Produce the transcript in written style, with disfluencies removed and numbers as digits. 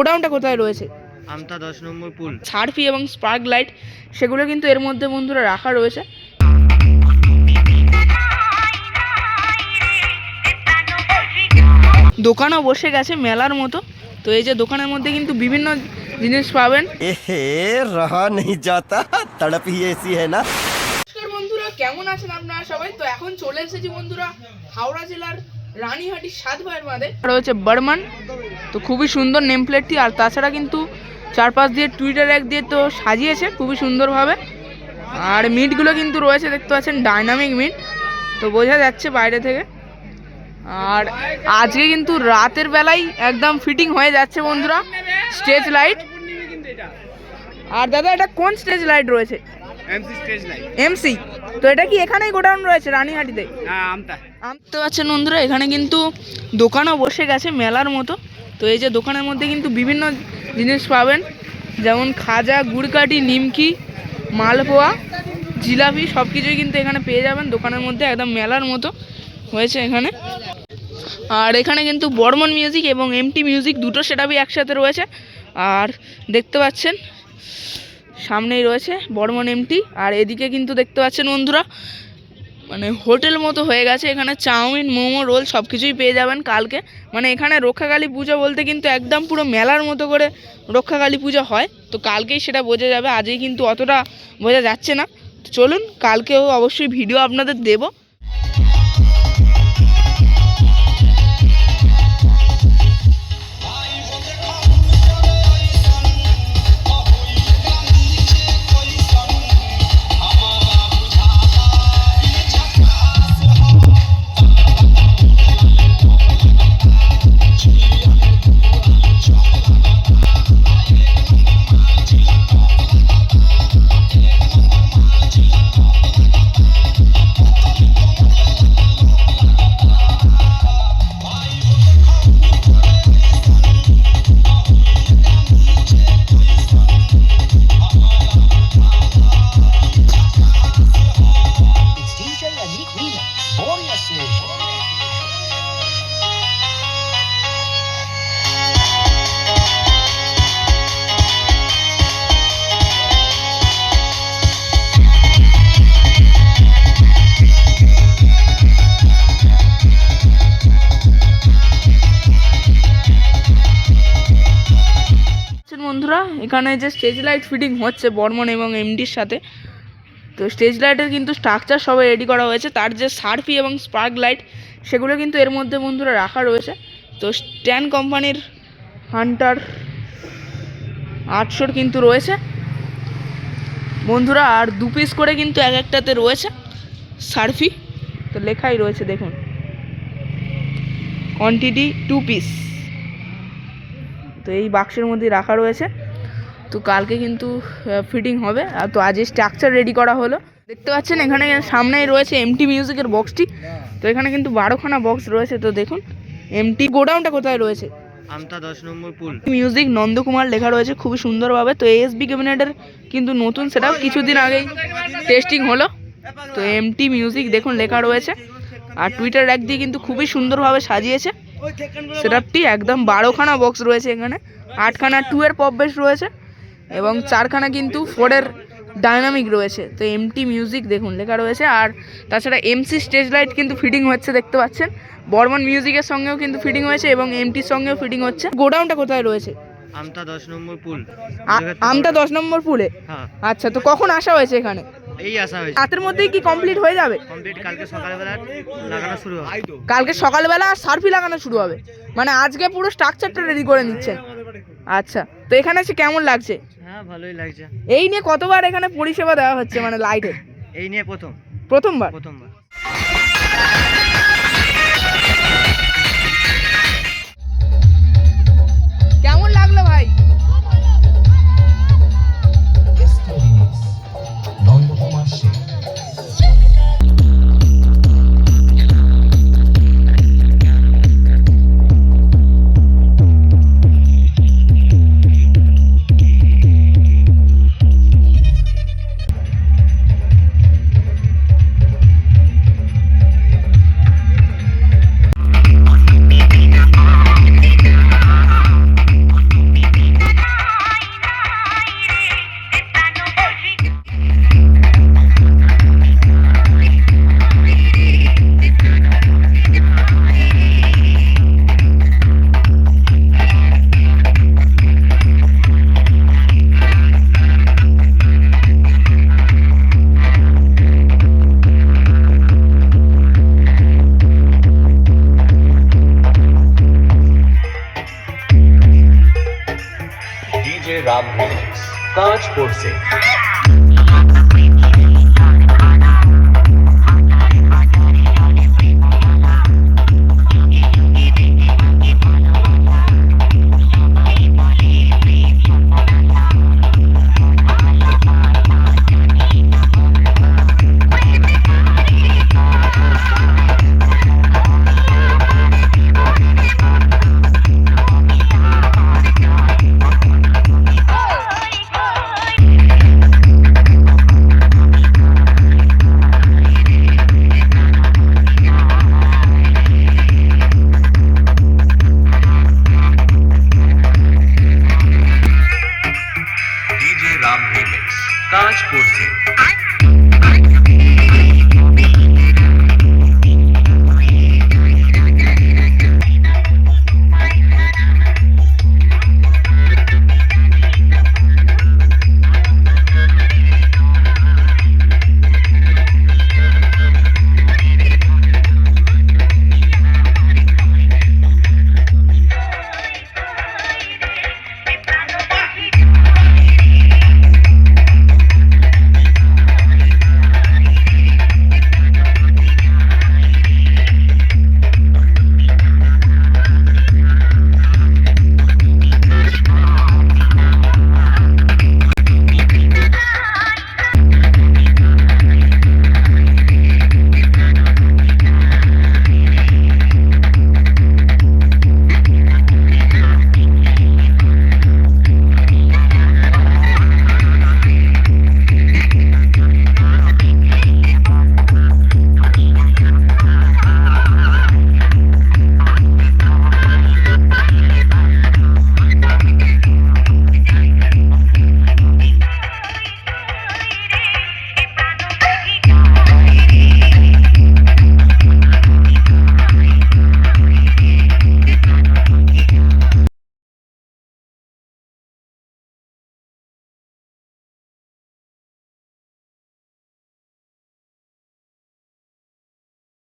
গোডাউনটা কোথায় রয়েছে? আমতা 10 নম্বর পুল। সার্ফি এবং স্পার্ক লাইট সেগুলো কিন্তু এর মধ্যে বন্ধুরা রাখা রয়েছে। দোকানও বসে গেছে মেলার মতো। তো এই যে দোকানের মধ্যে কিন্তু বিভিন্ন জিনিস পাবেন। रहा नहीं जाता तड़प ही ऐसी है ना। নমস্কার বন্ধুরা, কেমন আছেন আপনারা সবাই? তো এখন চলে এসেছি বন্ধুরা হাওড়া জেলার রানীহাটির 7 ভাইয়ের বাঁধে রয়েছে বর্মান। তো খুবই সুন্দর নেম প্লেটটি, আর তাছাড়া কিন্তু চারপাশ দিয়ে টুইটার এক দিয়ে তো সাজিয়েছে খুবই সুন্দরভাবে। আর মিটগুলো কিন্তু রয়েছে, দেখতে পাচ্ছেন ডাইনামিক মিট, তো বোঝা যাচ্ছে বাইরে থেকে। আর আজকে কিন্তু রাতের বেলায় একদম ফিটিং হয়ে যাচ্ছে বন্ধুরা স্টেজ লাইট। আর দাদা এটা কোন স্টেজ লাইট রয়েছে? MC stage light. এমসি। তো এটা কি এখানেই গোডাউন রয়েছে রানীহাটিতে? হ্যাঁ, আমতা। দেখতে পাচ্ছেন বন্ধুরা এখানে কিন্তু দোকানও বসে গেছে মেলার মতো। তো এই যে দোকানের মধ্যে কিন্তু বিভিন্ন জিনিস পাবেন, যেমন খাজা, গুড়কাঠি, নিমকি, মালপোয়া, জিলাপি সব কিছুই কিন্তু এখানে পেয়ে যাবেন দোকানের মধ্যে, একদম মেলার মতো হয়েছে এখানে। আর এখানে কিন্তু বর্মন মিউজিক এবং এমটি মিউজিক দুটো সেটআপই একসাথে রয়েছে। আর দেখতে পাচ্ছেন সামনেই রয়েছে বর্মন এমটি, আর এদিকে কিন্তু দেখতে পাচ্ছেন বন্ধুরা মানে হোটেল মতো হয়ে গেছে। এখানে চাউমিন, মোমো, রোল সব কিছুই পেয়ে যাবেন কালকে। মানে এখানে রক্ষাকালী পুজো বলতে কিন্তু একদম পুরো মেলার মতো করে রক্ষাকালী পুজো হয়। তো কালকেই সেটা বোঝা যাবে, আজই কিন্তু অতটা বোঝা যাচ্ছে না। তো চলুন কালকেও অবশ্যই ভিডিও আপনাদের দেবো। বন্ধুরা এখানে যে স্টেজ লাইট ফিটিং হচ্ছে বর্মন এবং এমডির সাথে, তো স্টেজ লাইটের কিন্তু স্ট্রাকচার সবাই রেডি করা হয়েছে। তার যে সার্ফি এবং স্পার্ক লাইট সেগুলো কিন্তু এর মধ্যে বন্ধুরা রাখা রয়েছে। তো স্ট্যান কোম্পানির হান্টার 800 কিন্তু রয়েছে বন্ধুরা, আর 2 পিস করে কিন্তু এক একটাতে রয়েছে সার্ফি। তো লেখাই রয়েছে দেখুন, কোয়ান্টিটি 2 পিস। তো এই বাক্সের মধ্যে রাখা রয়েছে। তো কালকে কিন্তু ফিটিং হবে। আর তো আজ স্ট্রাকচার রেডি করা হলো। দেখতে পাচ্ছেন এখানে সামনেই রয়েছে এমটি মিউজিকের বক্সটি। তো এখানে কিন্তু 12খানা বক্স রয়েছে। তো দেখুন এমটি গোডাউনটা কোথায় রয়েছে? আমতা 10 নম্বর পুল। মিউজিক নন্দকুমার লেখা রয়েছে খুবই সুন্দরভাবে। তো এএসবি ক্যাবিনেটের কিন্তু নতুন সেটআপ কিছুদিন আগেই টেস্টিং হলো। তো এমটি মিউজিক দেখুন লেখা রয়েছে। আর টুইটার র্যাক দিয়ে কিন্তু খুবই সুন্দরভাবে সাজিয়েছে সেটআপটি। একদম 12খানা বক্স রয়েছে এখানে, 8খানা 2 এর পপ বেস রয়েছে এবং 4খানা কিন্তু 4 এর ডাইনামিক রয়েছে। তো এমটি মিউজিক দেখুন লেখা রয়েছে। আর তাছাড়া এমসি স্টেজ লাইট কিন্তু ফিটিং হচ্ছে, দেখতে পাচ্ছেন বর্মন মিউজিকের সঙ্গেও কিন্তু ফিটিং হয়েছে এবং এমটির সঙ্গেও ফিটিং হচ্ছে। গোডাউনটা কোথায় রয়েছে? আমতা 10 নম্বর পুল। আমতা 10 নম্বর পুলে। হ্যাঁ। আচ্ছা, তো কখন আসা হয়েছে এখানে? এই আসা হয়েছে। রাতের মধ্যেই কি কমপ্লিট হয়ে যাবে? কমপ্লিট কালকে সকালবেলা লাগানো শুরু হবে। কালকে সকালবেলা সার্ফি লাগানো শুরু হবে, মানে আজকে পুরো স্ট্রাকচারটা রেডি করে নিচ্ছেন। আচ্ছা, তো এখানে এসে কেমন লাগছে? হ্যাঁ, ভালোই লাগছে। এই নিয়ে কতবার এখানে পরিষেবা দেওয়া হচ্ছে মানে লাইটের? এই নিয়ে প্রথমবার। কেমন লাগলো ভাই? কাজ পড়ছে